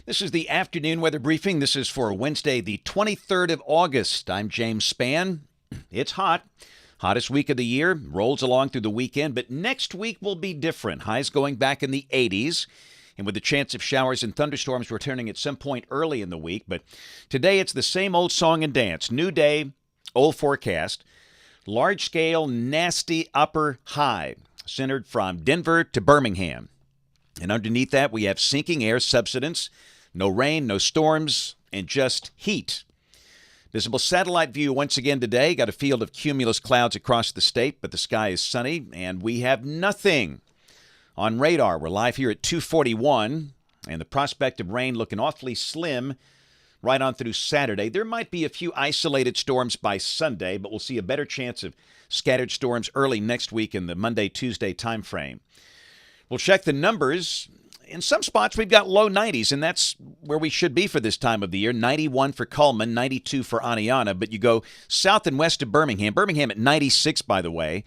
This is the afternoon weather briefing. This is for Wednesday, the 23rd of August. I'm James Spann. It's hot. Hottest week of the year. Rolls along through the weekend, but next week will be different. Highs going back in the 80s, and with the chance of showers and thunderstorms returning at some point early in the week. But today it's the same old song and dance. New day, old forecast. Large-scale, nasty upper high, centered from Denver to Birmingham. And underneath that, we have sinking air subsidence, no rain, no storms, and just heat. Visible satellite view once again today. Got a field of cumulus clouds across the state, but the sky is sunny, and we have nothing on radar. We're live here at 2:41, and the prospect of rain looking awfully slim right on through Saturday. There might be a few isolated storms by Sunday, but we'll see a better chance of scattered storms early next week in the Monday-Tuesday time frame. We'll check the numbers. In some spots, we've got low 90s, and that's where we should be for this time of the year. 91 for Cullman, 92 for Aniana. But you go south and west of Birmingham. Birmingham at 96, by the way.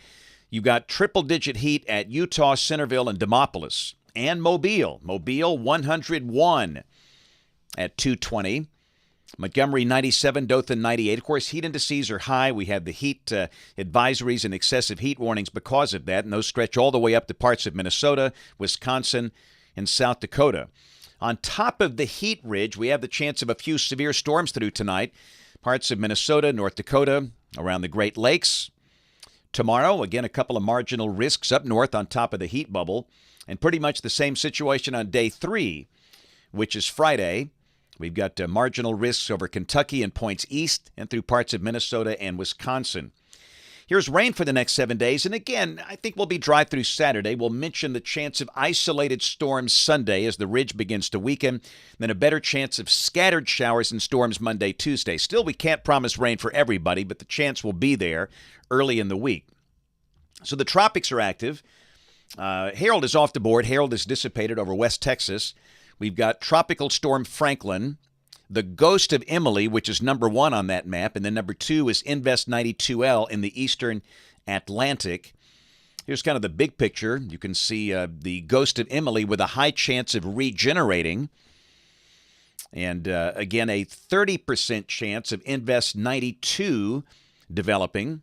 You've got triple-digit heat at Utah, Centerville, and Demopolis. And Mobile. Mobile, 101 at 220. Montgomery, 97. Dothan, 98. Of course, heat indices are high. We have the heat advisories and excessive heat warnings because of that, and those stretch all the way up to parts of Minnesota, Wisconsin, and South Dakota. On top of the heat ridge, we have the chance of a few severe storms through tonight. Parts of Minnesota, North Dakota, around the Great Lakes. Tomorrow, again, a couple of marginal risks up north on top of the heat bubble. And pretty much the same situation on day 3, which is Friday. We've got marginal risks over Kentucky and points east and through parts of Minnesota and Wisconsin. Here's rain for the next 7 days, and again, I think we'll be dry through Saturday. We'll mention the chance of isolated storms Sunday as the ridge begins to weaken, then a better chance of scattered showers and storms Monday, Tuesday. Still, we can't promise rain for everybody, but the chance will be there early in the week. So the tropics are active. Harold is off the board. Harold has dissipated over West Texas. We've got Tropical Storm Franklin, the ghost of Emily, which is number 1 on that map, and then number 2 is Invest 92L in the eastern Atlantic. Here's kind of the big picture. You can see the ghost of Emily with a high chance of regenerating, and again, a 30% chance of Invest 92 developing.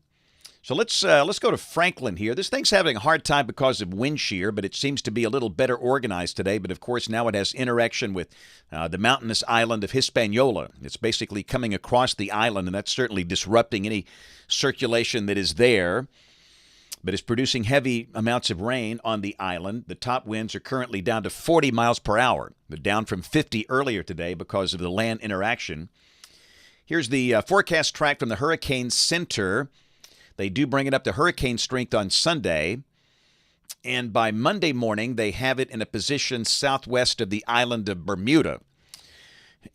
So let's go to Franklin here. This thing's having a hard time because of wind shear, but it seems to be a little better organized today. But, of course, now it has interaction with the mountainous island of Hispaniola. It's basically coming across the island, and that's certainly disrupting any circulation that is there. But it's producing heavy amounts of rain on the island. The top winds are currently down to 40 miles per hour. They're down from 50 earlier today because of the land interaction. Here's the forecast track from the Hurricane Center. They do bring it up to hurricane strength on Sunday, and by Monday morning, they have it in a position southwest of the island of Bermuda.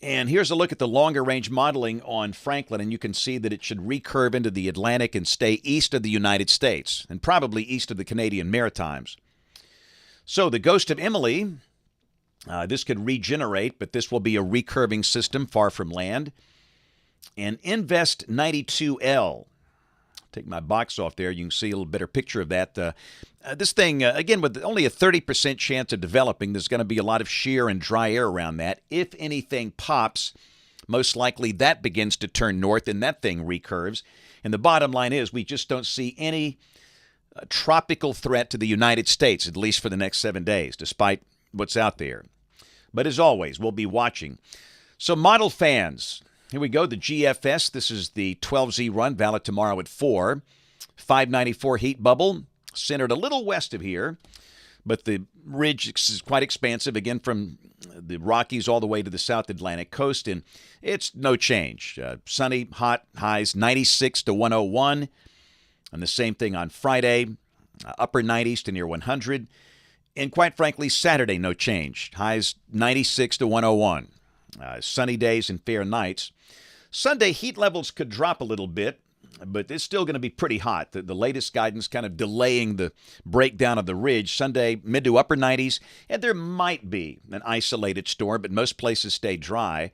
And here's a look at the longer-range modeling on Franklin, and you can see that it should recurve into the Atlantic and stay east of the United States, and probably east of the Canadian Maritimes. So the ghost of Emily, this could regenerate, but this will be a recurving system far from land. And Invest 92L. Take my box off there. You can see a little better picture of that. This thing, again, with only a 30% chance of developing, there's going to be a lot of shear and dry air around that. If anything pops, most likely that begins to turn north and that thing recurves. And the bottom line is we just don't see any tropical threat to the United States, at least for the next 7 days, despite what's out there. But as always, we'll be watching. So model fans, here we go, the GFS. This is the 12Z run, valid tomorrow at 4. 594 heat bubble, centered a little west of here, but the ridge is quite expansive, again, from the Rockies all the way to the South Atlantic coast, and it's no change. Sunny, hot, highs 96 to 101, and the same thing on Friday, upper 90s to near 100, and quite frankly, Saturday, no change. Highs 96 to 101. Sunny days and fair nights. Sunday, heat levels could drop a little bit, but it's still going to be pretty hot. The latest guidance kind of delaying the breakdown of the ridge. Sunday, mid to upper 90s, and there might be an isolated storm, but most places stay dry.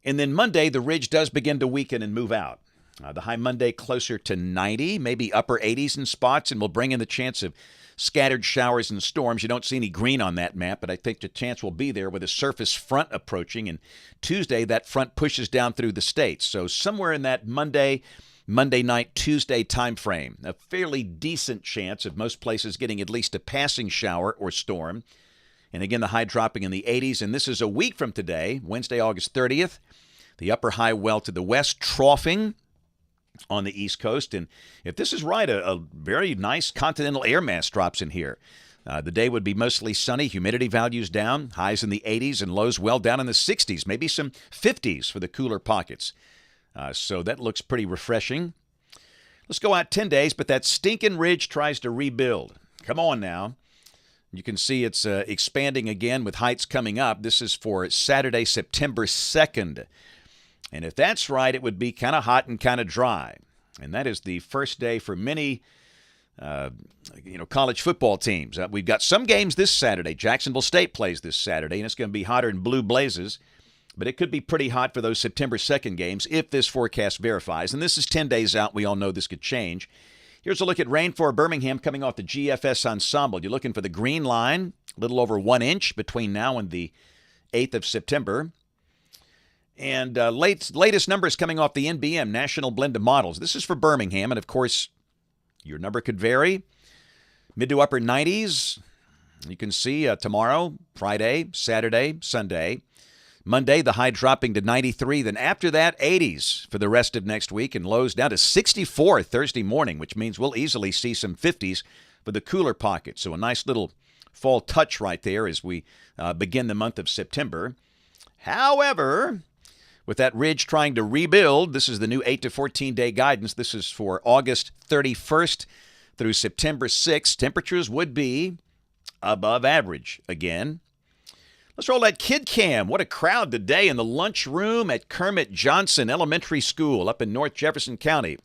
And then Monday, the ridge does begin to weaken and move out. The high Monday closer to 90, maybe upper 80s in spots, and will bring in the chance of scattered showers and storms. You don't see any green on that map, but I think the chance will be there with a surface front approaching. And Tuesday, that front pushes down through the states. So somewhere in that Monday night, Tuesday time frame, a fairly decent chance of most places getting at least a passing shower or storm. And again, the high dropping in the 80s. And this is a week from today, Wednesday, August 30th. The upper high well to the west, troughing on the East Coast. And if this is right, a very nice continental air mass drops in here. The day would be mostly sunny, humidity values down, highs in the 80s and lows well down in the 60s, maybe some 50s for the cooler pockets. So that looks pretty refreshing. Let's go out 10 days, but that stinking ridge tries to rebuild. Come on now. You can see it's expanding again with heights coming up. This is for Saturday, September 2nd. And if that's right, it would be kind of hot and kind of dry. And that is the first day for many college football teams. We've got some games this Saturday. Jacksonville State plays this Saturday, and it's going to be hotter than blue blazes. But it could be pretty hot for those September 2nd games if this forecast verifies. And this is 10 days out. We all know this could change. Here's a look at rain for Birmingham coming off the GFS Ensemble. You're looking for the green line, a little over 1 inch between now and the 8th of September. And latest numbers coming off the NBM, National Blend of Models. This is for Birmingham, and of course, your number could vary. Mid to upper 90s. You can see tomorrow, Friday, Saturday, Sunday. Monday, the high dropping to 93. Then after that, 80s for the rest of next week, and lows down to 64 Thursday morning, which means we'll easily see some 50s for the cooler pocket. So a nice little fall touch right there as we begin the month of September. However, with that ridge trying to rebuild, this is the new 8 to 14-day guidance. This is for August 31st through September 6th. Temperatures would be above average again. Let's roll that kid cam. What a crowd today in the lunchroom at Kermit Johnson Elementary School up in North Jefferson County.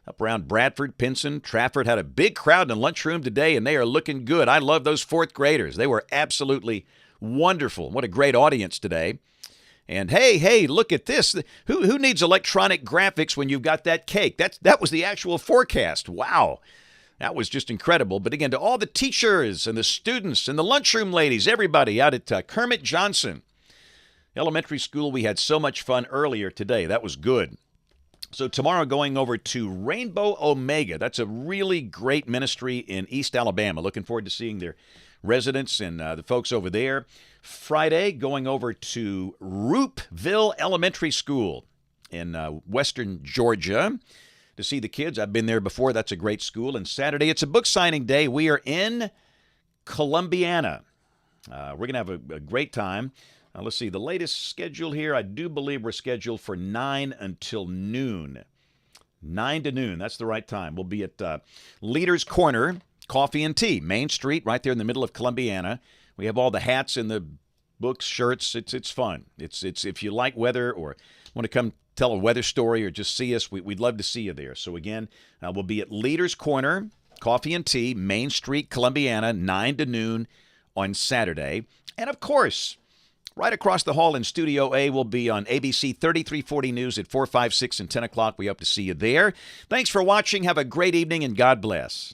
Up around Bradford, Pinson, Trafford had a big crowd in the lunchroom today, and they are looking good. I love those fourth graders. They were absolutely wonderful. What a great audience today. And hey, look at this. Who needs electronic graphics when you've got that cake? That was the actual forecast. Wow. That was just incredible. But again, to all the teachers and the students and the lunchroom ladies, everybody out at Kermit Johnson Elementary School, we had so much fun earlier today. That was good. So tomorrow going over to Rainbow Omega. That's a really great ministry in East Alabama. Looking forward to seeing their residents and the folks over there. Friday, going over to Roopville Elementary School in western Georgia to see the kids. I've been there before. That's a great school. And Saturday, it's a book signing day. We are in Columbiana. We're going to have a great time. Let's see, the latest schedule here, I do believe we're scheduled for 9 until noon. 9 to noon, that's the right time. We'll be at Leaders Corner Coffee and Tea, Main Street, right there in the middle of Columbiana. We have all the hats and the books, shirts. It's fun. It's if you like weather or want to come tell a weather story or just see us, we'd love to see you there. So again, we'll be at Leaders Corner Coffee and Tea, Main Street, Columbiana, 9 to noon on Saturday. And of course, right across the hall in Studio A, we'll be on ABC 3340 News at 4, 5, 6, and 10 o'clock. We hope to see you there. Thanks for watching. Have a great evening, and God bless.